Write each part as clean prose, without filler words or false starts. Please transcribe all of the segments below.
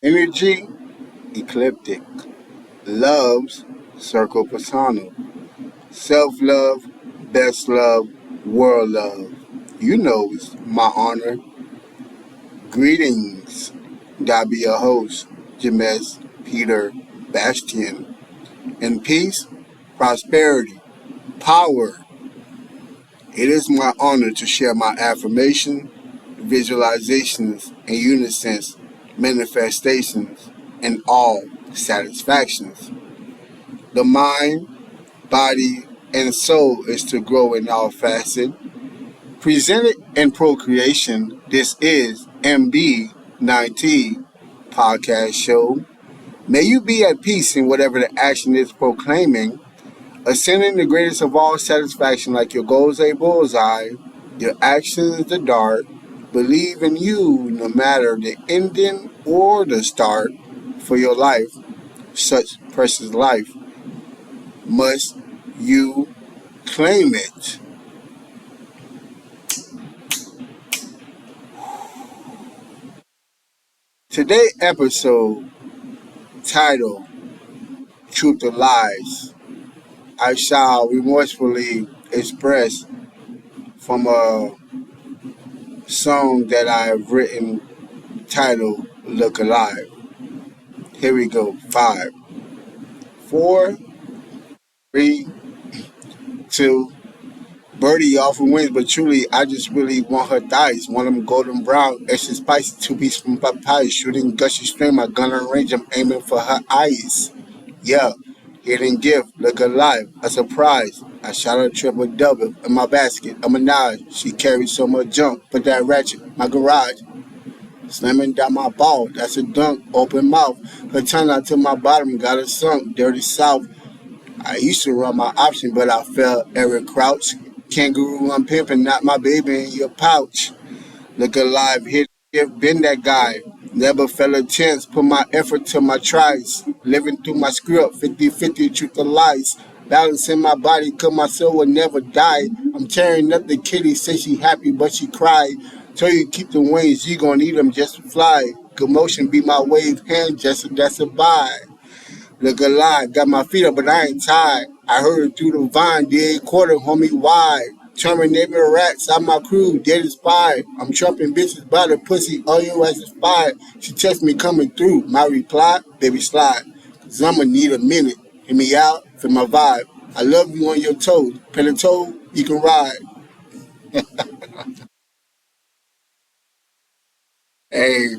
Energy Ecliptic. Love's circle persona. Self-love, best love, world love. You know it's my honor. Greetings. God be your host, JaMes Peter Bastien. In peace, prosperity, power. It is my honor to share my affirmation, visualizations, and unisons, manifestations, and all satisfactions. The mind, body, and soul is to grow in all facets. Presented in procreation, this is MB19 podcast show. May you be at peace in whatever the action is proclaiming, ascending the greatest of all satisfaction like your goals a bullseye, your actions the dart. Believe in you no matter the ending or the start for your life. Such precious life. Must you claim it? Today's episode title, Truth or Lies, I shall remorsefully express from a song that I have written titled Look Alive. Here we go. 5, 4, 3, 2. Birdie often wins, but truly, I just really want her thighs. Want them golden brown, extra spicy, 2 pieces from papaya. Shooting gushy stream, my gun on range, I'm aiming for her eyes. Yeah, hidden gift, look alive, a surprise. I shot a triple double in my basket, a menage. She carries so much junk, put that ratchet, my garage. Slamming down my ball, that's a dunk, open mouth. Her tongue out to my bottom, got her sunk, dirty south. I used to run my option, but I fell Eric Crouch. Kangaroo, I'm pimping, not my baby in your pouch. Look alive, hit gift, been that guy. Never fell a chance, put my effort to my tries. Living through my script, 50-50, truth or lies. Balancing my body, cause my soul will never die. I'm tearing up the kitty, say she happy, but she cry. Tell you keep the wings, you gon' need them just to fly. Good motion be my wave hand, just that's a bye. Look alive, got my feet up, but I ain't tired. I heard it through the vine, D8 quarter, homie, wide. Terminating rats out my crew, dead as spy. I'm trumping bitches by the pussy, all you as a spy. She text me coming through. My reply, baby slide. Cause I'ma need a minute. Hear me out, feel my vibe. I love you on your toes. Pen a toe, you can ride. Hey,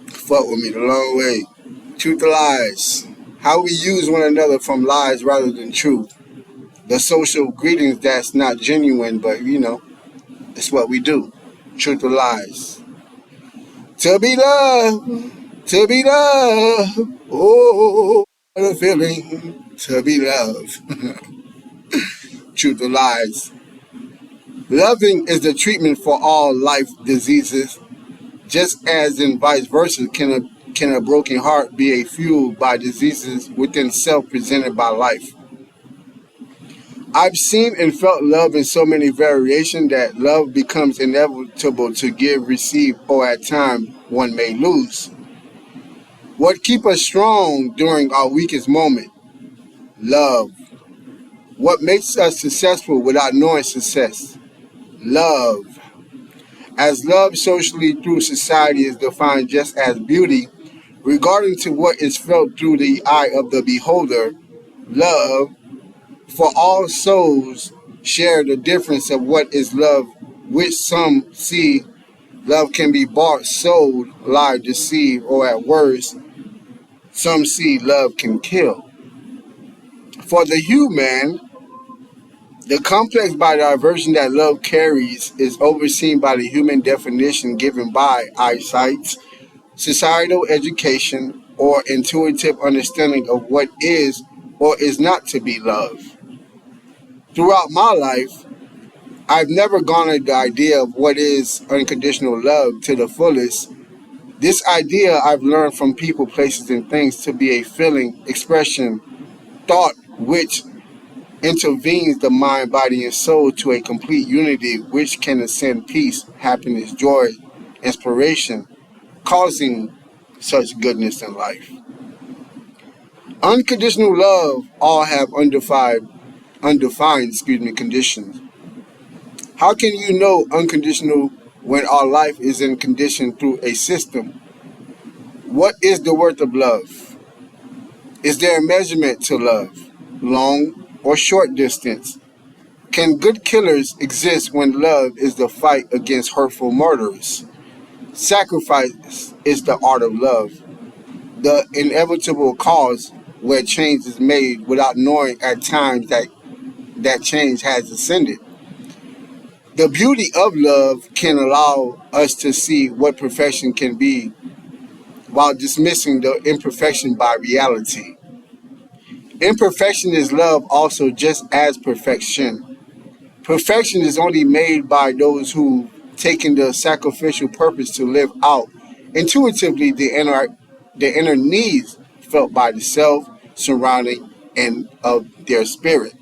fuck with me the long way. Truth or lies. How we use one another from lies rather than truth. The social greetings that's not genuine, but it's what we do. Truth or lies. To be loved, to be loved. Oh, what a feeling to be loved. Truth or lies. Loving is the treatment for all life diseases, just as in vice versa can a broken heart be a fuel by diseases within self presented by life. I've seen and felt love in so many variations that love becomes inevitable to give, receive, or at times one may lose. What keeps us strong during our weakest moment? Love. What makes us successful without knowing success? Love. As love socially through society is defined just as beauty, regarding to what is felt through the eye of the beholder, love, for all souls share the difference of what is love, which some see love can be bought, sold, lied, deceived, or at worst, some see love can kill. For the human, the complex biodiversion that love carries is overseen by the human definition given by eyesight, societal education, or intuitive understanding of what is or is not to be loved. Throughout my life, I've never garnered the idea of what is unconditional love to the fullest. This idea I've learned from people, places, and things to be a feeling, expression, thought which intervenes the mind, body, and soul to a complete unity which can ascend peace, happiness, joy, inspiration, causing such goodness in life. Unconditional love all have undefined conditions. How can you know unconditional when our life is in condition through a system? What is the worth of love? Is there a measurement to love? Long or short distance? Can good killers exist when love is the fight against hurtful murderers? Sacrifice is the art of love, the inevitable cause where change is made without knowing at times that change has ascended. The beauty of love can allow us to see what perfection can be while dismissing the imperfection by reality. Imperfection is love also just as perfection. Perfection is only made by those who taken the sacrificial purpose to live out intuitively the inner needs felt by the self, surrounding, and of their spirit.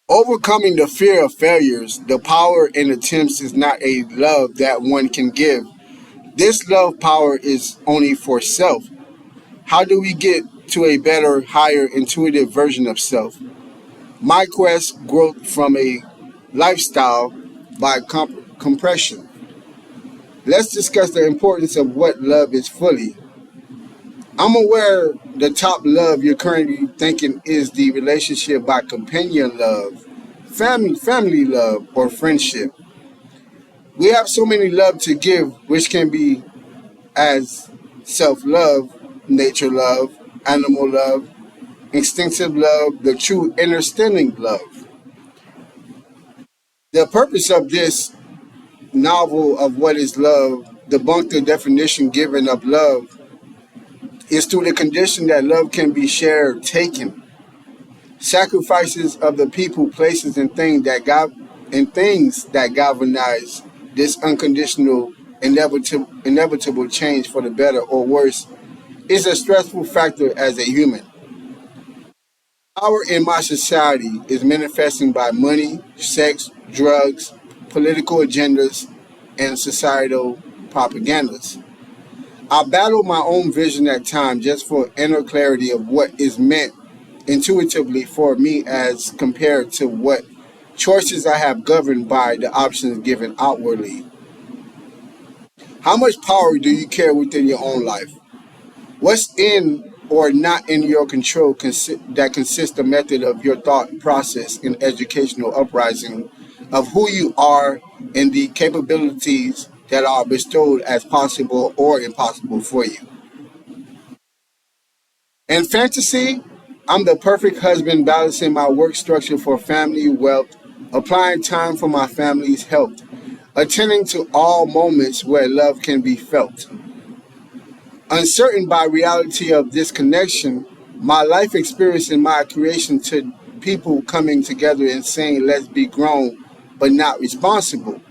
Overcoming the fear of failures, the power in attempts is not a love that one can give. This love power is only for self. How do we get to a better, higher, intuitive version of self? My quest growth from a lifestyle by compression. Let's discuss the importance of what love is fully. I'm aware the top love you're currently thinking is the relationship by companion love, family love, or friendship. We have so many love to give, which can be as self-love, nature love, animal love, instinctive love, the true understanding love. The purpose of this novel of what is love, debunk the definition given of love, is through the condition that love can be shared, taken. Sacrifices of the people, places, and things that galvanize this unconditional, inevitable change for the better or worse is a stressful factor as a human. Power in my society is manifesting by money, sex, drugs, political agendas, and societal propagandas. I battle my own vision at times just for inner clarity of what is meant intuitively for me as compared to what choices I have governed by the options given outwardly. How much power do you carry within your own life? What's in or not in your control that consists the method of your thought process and educational uprising of who you are and the capabilities that are bestowed as possible or impossible for you. In fantasy, I'm the perfect husband balancing my work structure for family wealth, applying time for my family's health, attending to all moments where love can be felt. Uncertain by reality of this connection, my life experience and my creation to people coming together and saying let's be grown but not responsible.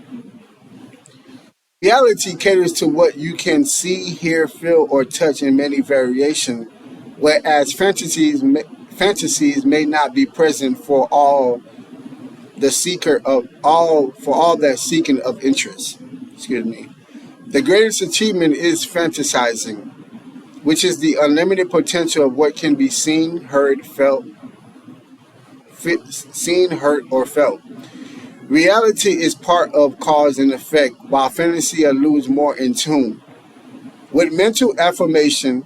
Reality caters to what you can see, hear, feel, or touch in many variations, whereas fantasies may not be present for all the seeker of all for all that seeking of interest. Excuse me. The greatest achievement is fantasizing, which is the unlimited potential of what can be seen, heard, or felt. Reality is part of cause and effect, while fantasy alludes more in tune. With mental affirmation,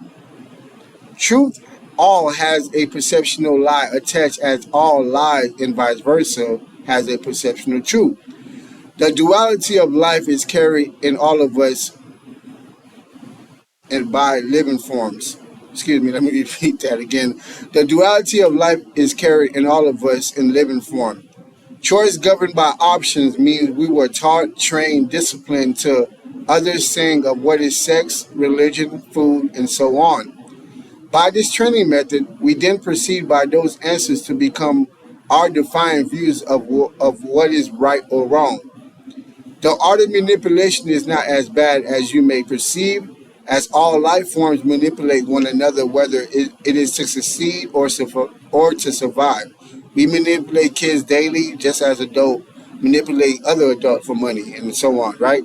truth all has a perceptional lie attached as all lies and vice versa has a perceptional truth. The duality of life is carried in all of us and by living forms. Excuse me, let me repeat that again. The duality of life is carried in all of us in living form. Choice governed by options means we were taught, trained, disciplined to understanding of what is sex, religion, food, and so on. By this training method, we then proceed by those answers to become our defined views of what is right or wrong. The art of manipulation is not as bad as you may perceive, as all life forms manipulate one another, whether it is to succeed or to survive. We manipulate kids daily, just as adults manipulate other adults for money, and so on, right?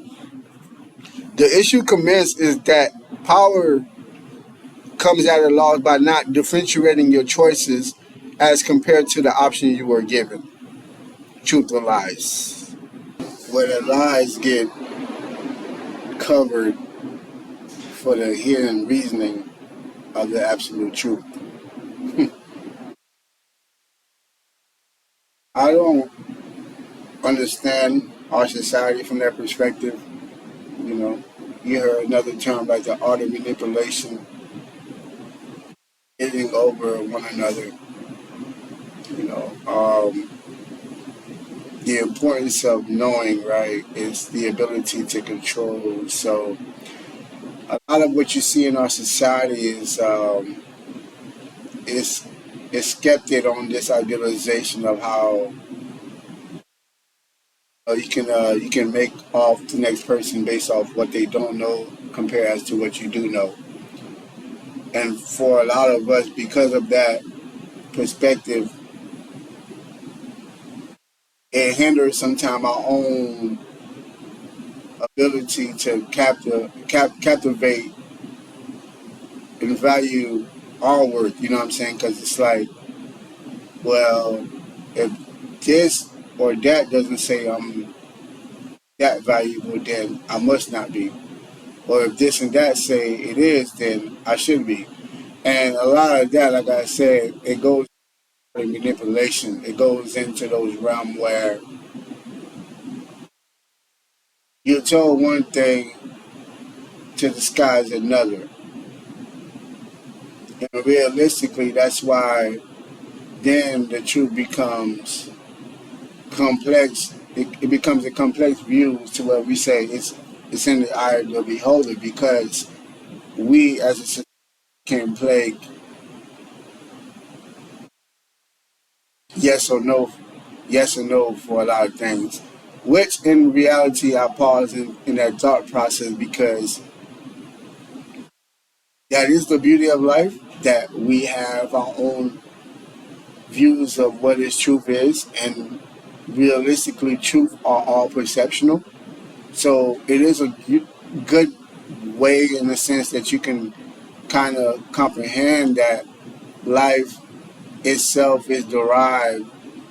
The issue commenced is that Power comes out of laws by not differentiating your choices as compared to the option you were given. Truth or lies. Where the lies get covered for the hidden reasoning of the absolute truth. I don't understand our society from that perspective. You know, you heard another term like the art of manipulation, hitting over one another. You know, the importance of knowing, right, is the ability to control. So, a lot of what you see in our society is is skeptic on this idealization of how you can make off the next person based off what they don't know compared as to what you do know. And for a lot of us, because of that perspective, it hinders sometimes our own ability to captivate and value our worth. You know what I'm saying? Because it's like, well, if this or that doesn't say I'm that valuable, then I must not be. Or if this and that say it is, then I should be. And a lot of that, like I said, it goes to manipulation. It goes into those realms where you're told one thing to disguise another. And realistically, that's why then the truth becomes complex. It becomes a complex view to where we say it's in the eye of the beholder because we as a society can play yes or no, yes or no for a lot of things. Which in reality, I pause in that thought process because that is the beauty of life that we have our own views of what is truth is, and realistically, truth are all perceptional. So it is a good way in the sense that you can kind of comprehend that life itself is derived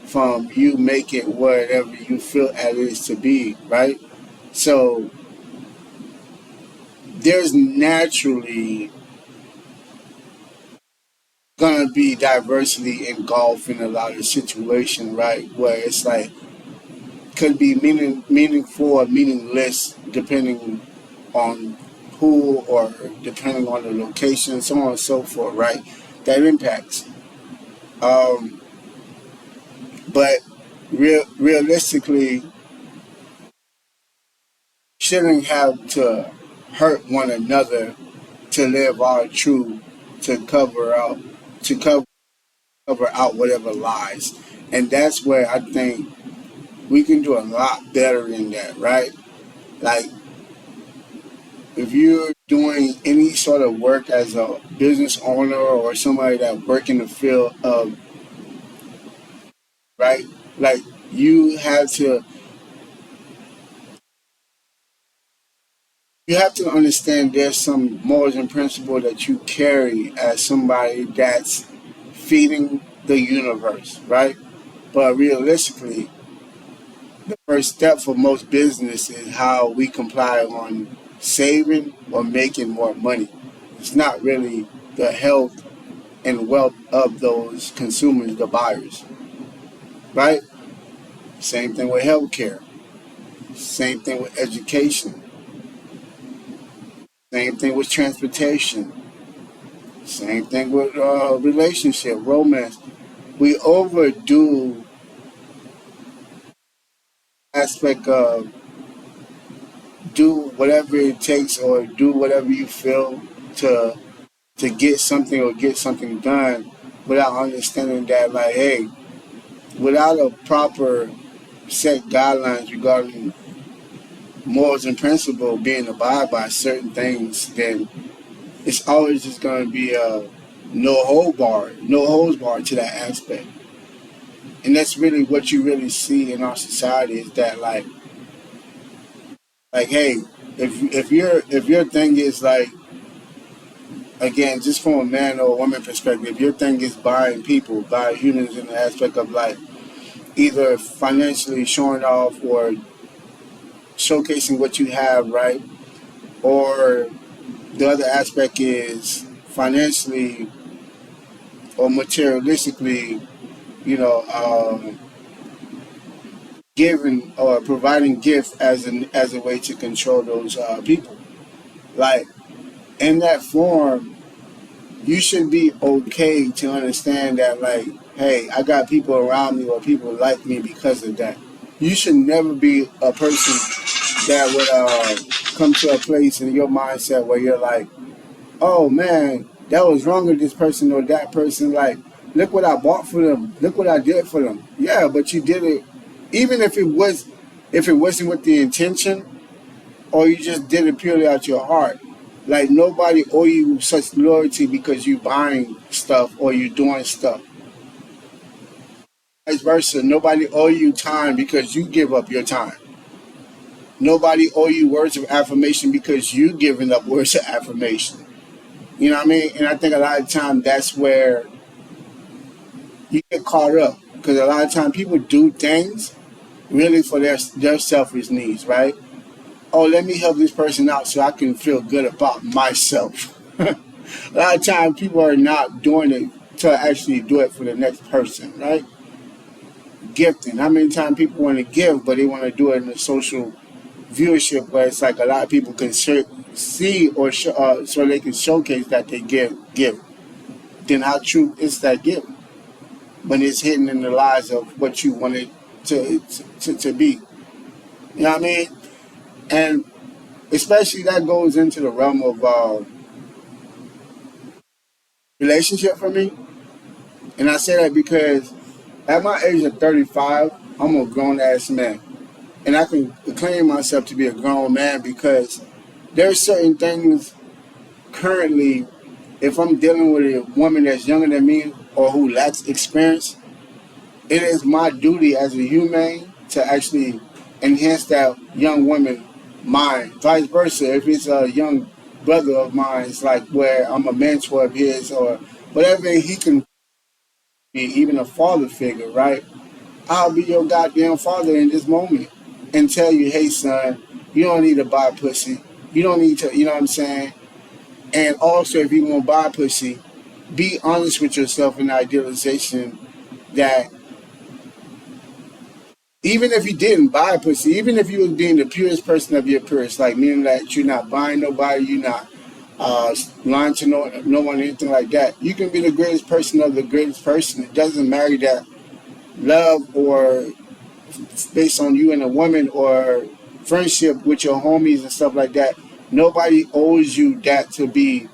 from you make it whatever you feel it is to be, right? So there's naturally gonna be diversity engulfed in a lot of situations, right? Where it's like could be meaningful or meaningless depending on who or depending on the location, so on and so forth, right? That impacts. Um, but realistically, shouldn't have to hurt one another to live our truth to cover out whatever lies, and that's where I think we can do a lot better in that, right? Like if you're doing any sort of work as a business owner or somebody that work in the field of right, like you have to you have to understand there's some morals and principle that you carry as somebody that's feeding the universe, right? But realistically, the first step for most business is how we comply on saving or making more money. It's not really the health and wealth of those consumers, the buyers, right? Same thing with healthcare. Same thing with education. Same thing with transportation. Same thing with relationship, romance. We overdo aspect of do whatever it takes or do whatever you feel to get something or get something done without understanding that like hey, without a proper set guidelines regarding morals and principle being abided by certain things, then it's always just going to be a no holds bar to that aspect. And that's really what you really see in our society is that like hey, if your thing is like again, just from a man or a woman perspective, your thing is buying people, buying humans in the aspect of life, either financially showing off or showcasing what you have, right? Or the other aspect is financially or materialistically, you know, giving or providing gifts as a way to control those people. Like in that form, you should be okay to understand that, like, hey, I got people around me or people like me because of that. You should never be a person that would come to a place in your mindset where you're like, oh man, that was wrong with this person or that person. Like, look what I bought for them. Look what I did for them. Yeah, but you did it, even if it wasn't with the intention, or you just did it purely out your heart. Like nobody owe you such loyalty because you buying stuff or you doing stuff. Vice versa, nobody owe you time because you give up your time. Nobody owe you words of affirmation because you giving up words of affirmation. You know what I mean? And I think a lot of time that's where you get caught up because a lot of time people do things really for their selfish needs, right? Oh, let me help this person out so I can feel good about myself. A lot of times people are not doing it to actually do it for the next person, right? Gifting. How many times people want to give, but they want to do it in a social viewership where it's like a lot of people can see or so they can showcase that they give. Then how true is that gift when it's hidden in the lies of what you wanted to be? You know what I mean? And especially that goes into the realm of relationship for me. And I say that because at my age of 35, I'm a grown ass man. And I can claim myself to be a grown man because there's certain things currently, if I'm dealing with a woman that's younger than me or who lacks experience, it is my duty as a human to actually enhance that young woman mind. Vice versa, if it's a young brother of mine, it's like where I'm a mentor of his or whatever he can be, even a father figure, right? I'll be your goddamn father in this moment and tell you, hey son, you don't need to buy pussy. You don't need to, you know what I'm saying? And also, if you want to buy pussy, be honest with yourself in the idealization that even if you didn't buy pussy, even if you was being the purest person of your purest, like meaning that you're not buying nobody, you're not lying to no one, anything like that, you can be the greatest person of the greatest person. It doesn't matter that love or based on you and a woman or friendship with your homies and stuff like that. Nobody owes you that to be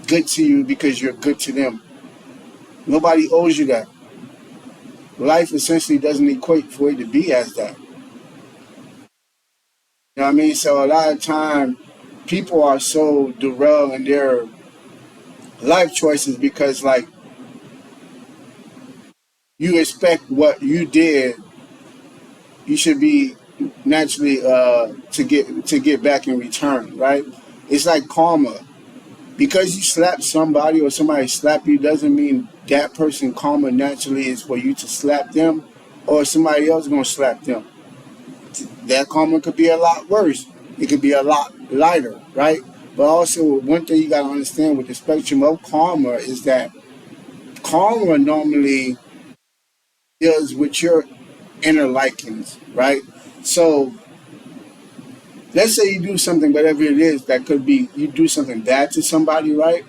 good to you because you're good to them. Nobody owes you that. Life essentially doesn't equate for it to be as that. You know what I mean? So a lot of time, people are so derailed in their life choices because, like, you expect what you did, you should be naturally to get back in return, right? It's like karma. Because you slap somebody or somebody slap you doesn't mean that person karma naturally is for you to slap them or somebody else is going to slap them. That karma could be a lot worse. It could be a lot lighter, right? But also, one thing you got to understand with the spectrum of karma is that karma normally deals with your inner likings, right? So, let's say you do something, whatever it is, that could be you do something bad to somebody, right?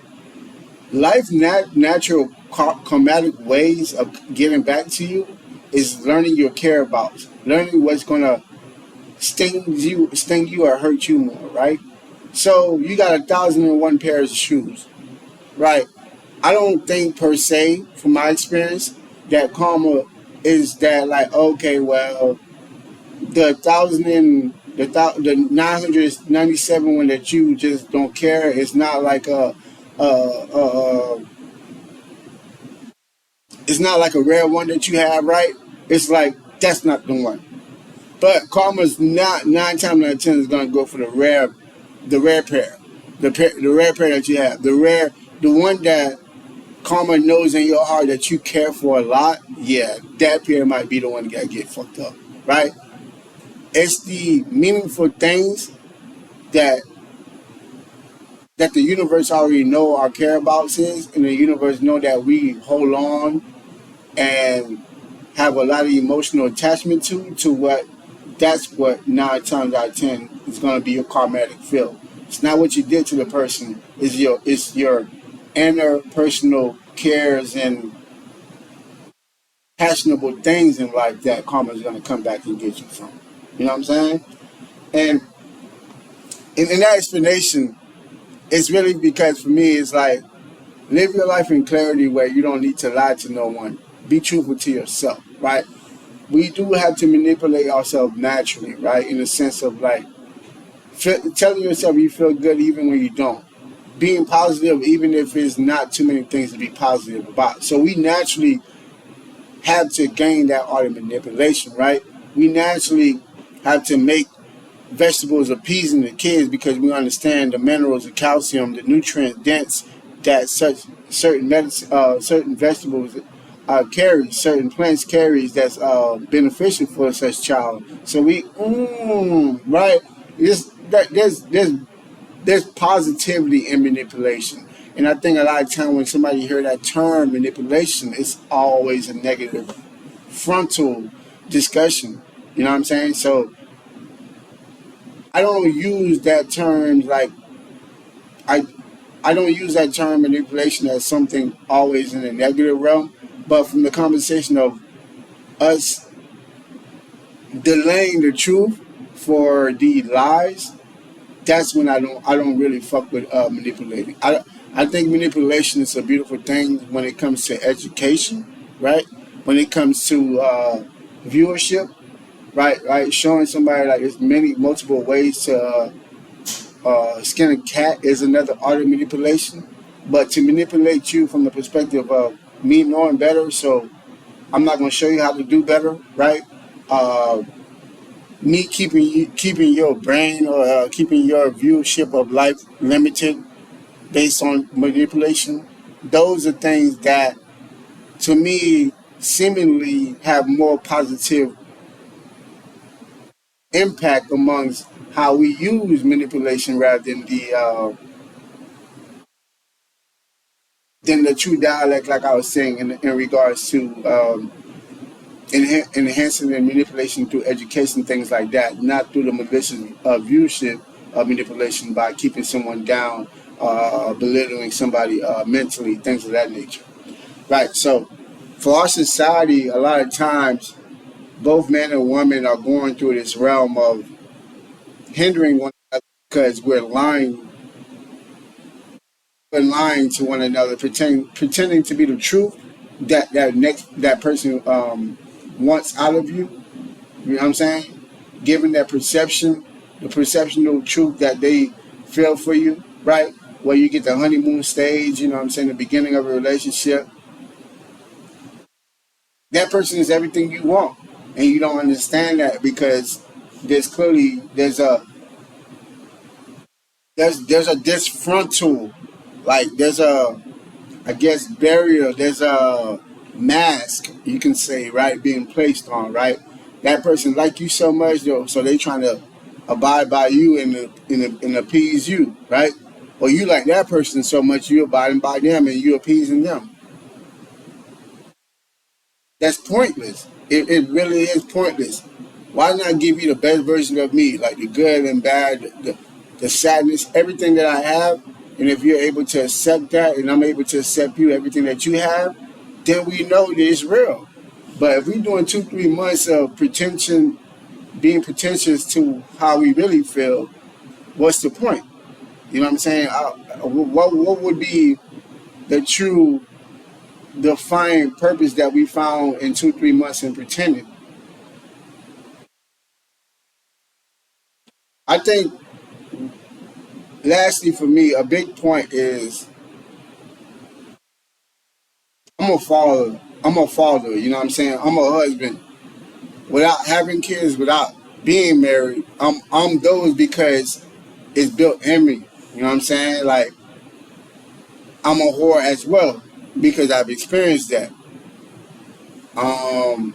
Life natural karmatic ways of getting back to you is learning your care about, learning what's gonna sting you or hurt you more, right? So you got 1,001 pairs of shoes, right? I don't think per se, from my experience, that karma is that like okay, well, the thousand and the 997 one that you just don't care is not like a it's not like a rare one that you have, right? It's like that's not the one. But karma's not 9 times out of 10 is gonna go for the rare pair, the rare pair that you have, the rare the one that karma knows in your heart that you care for a lot, yeah, that pair might be the one that get fucked up, right? It's the meaningful things that the universe already know our care about is, and the universe know that we hold on and have a lot of emotional attachment to what. That's what 9 times out of 10 is going to be your karmatic field. It's not what you did to the person. It's your inner personal cares and passionable things in life that karma is going to come back and get you from. You know what I'm saying? And in that explanation, it's really because for me, it's like live your life in clarity where you don't need to lie to no one. Be truthful to yourself, right? We do have to manipulate ourselves naturally, right? In the sense of like telling yourself you feel good even when you don't. Being positive even if it's not too many things to be positive about. So we naturally have to gain that art of manipulation, right? We naturally have to make vegetables appeasing to kids because we understand the minerals, the calcium, the nutrient dense that certain vegetables carry, certain plants carries that's beneficial for such child. So right. There's positivity in manipulation. And I think a lot of time when somebody hear that term manipulation, it's always a negative frontal discussion. You know what I'm saying? So I don't use that term like I I don't use that term manipulation as something always in the negative realm, but from the conversation of us delaying the truth for the lies, that's when I don't really fuck with manipulating. I think manipulation is a beautiful thing when it comes to education, right? When it comes to viewership, right, showing somebody like there's many multiple ways to skin a cat is another art of manipulation. But to manipulate you from the perspective of me knowing better, so I'm not going to show you how to do better, right? Uh, Me keeping your brain or keeping your viewership of life limited based on manipulation. Those are things that, to me, seemingly have more positive impact amongst how we use manipulation rather than the true dialect, like I was saying in regards to enhancing and manipulation through education, things like that, not through the malicious viewership of manipulation by keeping someone down, belittling somebody mentally, things of that nature. Right. So, for our society, a lot of times, both man and woman are going through this realm of hindering one another because we're lying to one another, pretending to be the truth that person wants out of you. You know what I'm saying? Giving that perception, the perceptional truth that they feel for you, right? Where you get the honeymoon stage, you know what I'm saying, the beginning of a relationship. That person is everything you want. And you don't understand that because there's a disfrontal, like there's a, I guess, barrier, there's a mask, you can say, right, being placed on, right? That person like you so much, though, so they trying to abide by you and appease you, right? Or you like that person so much, you abiding by them and you appeasing them. That's pointless. It really is pointless. Why not give you the best version of me, like the good and bad, the sadness, everything that I have? And if you're able to accept that, and I'm able to accept you, everything that you have, then we know that it's real. But if we're doing 2, 3 months of pretension, being pretentious to how we really feel, what's the point? You know what I'm saying? What would be the true defined purpose that we found in 2, 3 months in pretending? I think, lastly, for me, a big point is I'm a father. I'm a father. You know what I'm saying? I'm a husband. Without having kids, without being married, I'm those because it's built in me. You know what I'm saying? Like I'm a whore as well because I've experienced that. Um,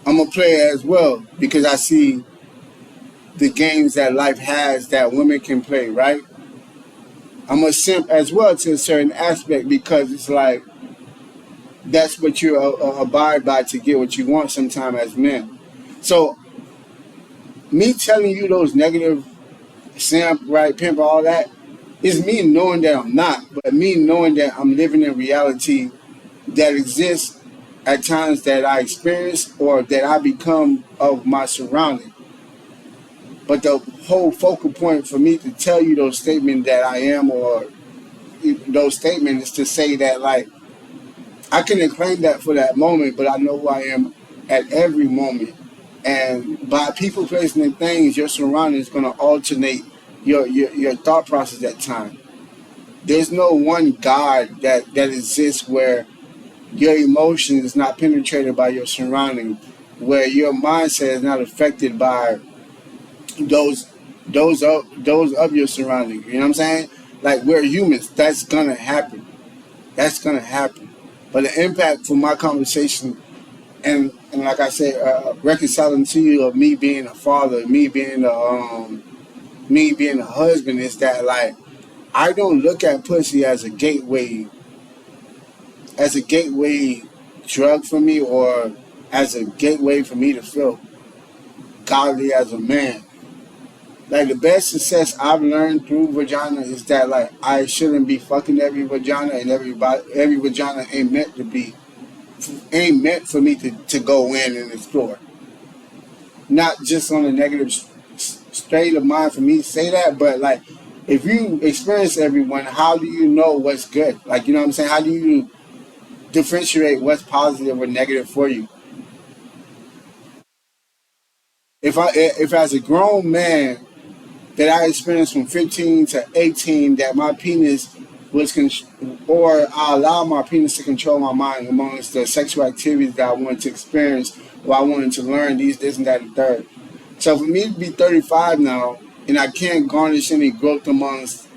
I'm a player as well because I see the games that life has that women can play, right? I'm a simp as well to a certain aspect because it's like that's what you abide by to get what you want sometime as men. So me telling you those negative simp, right, pimp, all that is me knowing that I'm not, but me knowing that I'm living in reality that exists at times that I experience or that I become of my surrounding. But the whole focal point for me to tell you those statements that I am or those statements is to say that like I can claim that for that moment, but I know who I am at every moment. And by people, placing and things, your surroundings is going to alternate your thought process at time. There's no one God that exists where your emotion is not penetrated by your surrounding, where your mindset is not affected by those those of your surrounding. You know what I'm saying? Like we're humans. That's gonna happen. That's gonna happen. But the impact for my conversation and like I said, reconciling to you of me being a father, me being a husband is that like I don't look at pussy as a gateway drug for me or as a gateway for me to feel godly as a man. Like the best success I've learned through vagina is that like I shouldn't be fucking every vagina and every vagina ain't meant for me to go in and explore. Not just on a negative state of mind for me to say that, but like if you experience everyone, how do you know what's good? Like you know what I'm saying? How do you differentiate what's positive or negative for you? If as a grown man that I experienced from 15 to 18 that my penis was or I allowed my penis to control my mind amongst the sexual activities that I wanted to experience or I wanted to learn these, this, and that, and third. So for me to be 35 now and I can't garnish any growth amongst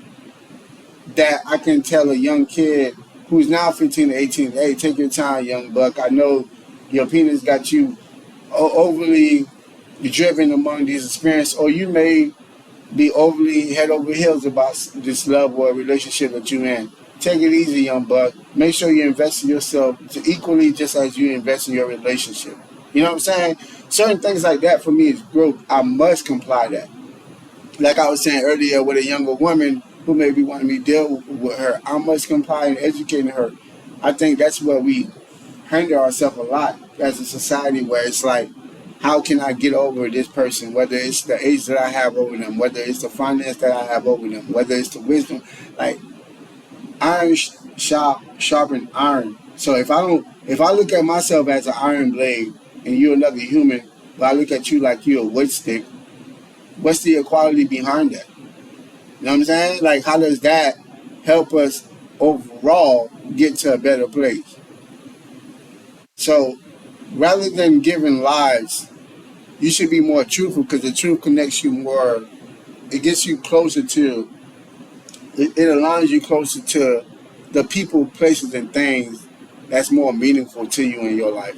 that, I can tell a young kid who's now 15 to 18, hey, take your time, young buck. I know your penis got you overly driven among these experiences, or you may be overly head over heels about this love or relationship that you're in. Take it easy, young buck. Make sure you invest in yourself equally just as you invest in your relationship. You know what I'm saying? Certain things like that for me is growth. I must comply that. Like I was saying earlier with a younger woman who may be wanting me to deal with her, I must comply in educating her. I think that's where we hinder ourselves a lot as a society where it's like, how can I get over this person? Whether it's the age that I have over them, whether it's the finance that I have over them, whether it's the wisdom, like iron sharpen iron. So if I look at myself as an iron blade and you're another human, but I look at you like you're a wood stick, what's the equality behind that? You know what I'm saying? Like, how does that help us overall get to a better place? So, rather than giving lies, you should be more truthful because the truth connects you more. It gets you closer to, it aligns you closer to the people, places, and things that's more meaningful to you in your life.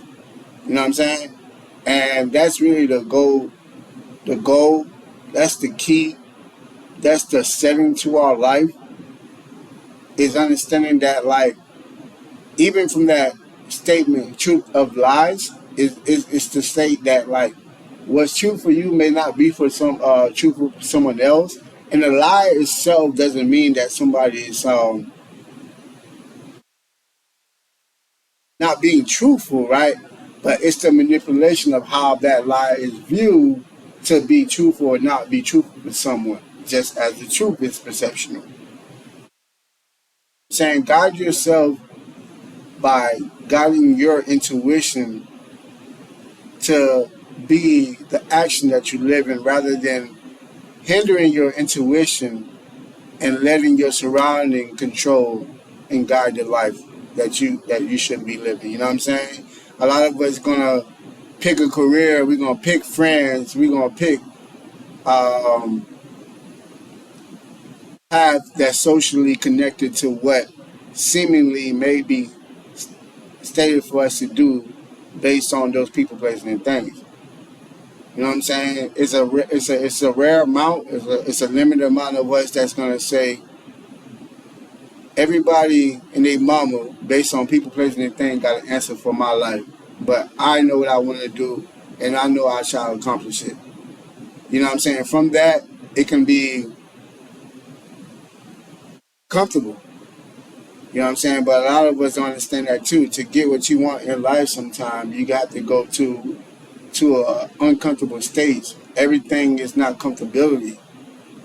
You know what I'm saying? And that's really the goal. The goal, that's the key. That's the setting to our life is understanding that, like, even from that statement, truth of lies, is to state that, like, what's true for you may not be for true for someone else. And the lie itself doesn't mean that somebody is not being truthful, right? But it's the manipulation of how that lie is viewed to be truthful or not be truthful to someone, just as the truth is perceptional. Saying guide yourself by guiding your intuition to be the action that you live in rather than hindering your intuition and letting your surrounding control and guide the life that you should be living. You know what I'm saying? A lot of us gonna pick a career, we're gonna pick friends, we're gonna pick um, path that's socially connected to what seemingly may be stated for us to do based on those people, places, and things. You know what I'm saying? It's a rare amount. It's a limited amount of us that's gonna say everybody and their mama, based on people, places, and things, got an answer for my life. But I know what I want to do, and I know I shall accomplish it. You know what I'm saying? From that, it can be comfortable. You know what I'm saying? But a lot of us don't understand that too. To get what you want in life, sometimes you got to go to a uncomfortable stage. Everything is not comfortability.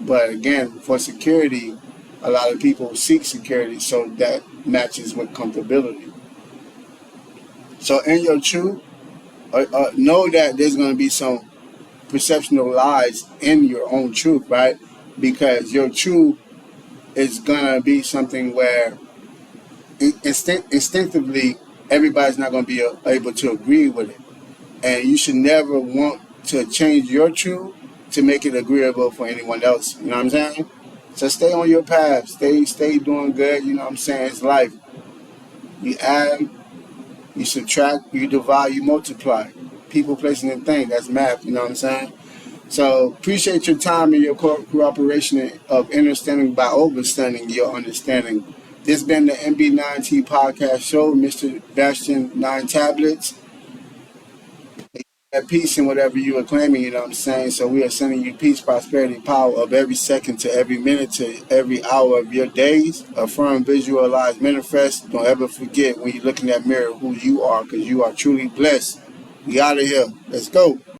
But again, for security, a lot of people seek security, so that matches with comfortability. So in your truth, know that there's going to be some perceptional lies in your own truth, right? Because your truth is going to be something where instinctively everybody's not going to be able to agree with it. And you should never want to change your truth to make it agreeable for anyone else. You know what I'm saying? So stay on your path. Stay doing good. You know what I'm saying? It's life. You add, you subtract, you divide, you multiply. People, places, and things. That's math. You know what I'm saying? So appreciate your time and your cooperation of understanding by overstanding your understanding. This has been the MB9T podcast show, Mr. Bastien 9 tablets. That peace and whatever you are claiming, you know what I'm saying? So we are sending you peace, prosperity, power of every second to every minute to every hour of your days. Affirm, visualize, manifest. Don't ever forget when you look in that mirror who you are, because you are truly blessed. We out of here. Let's go.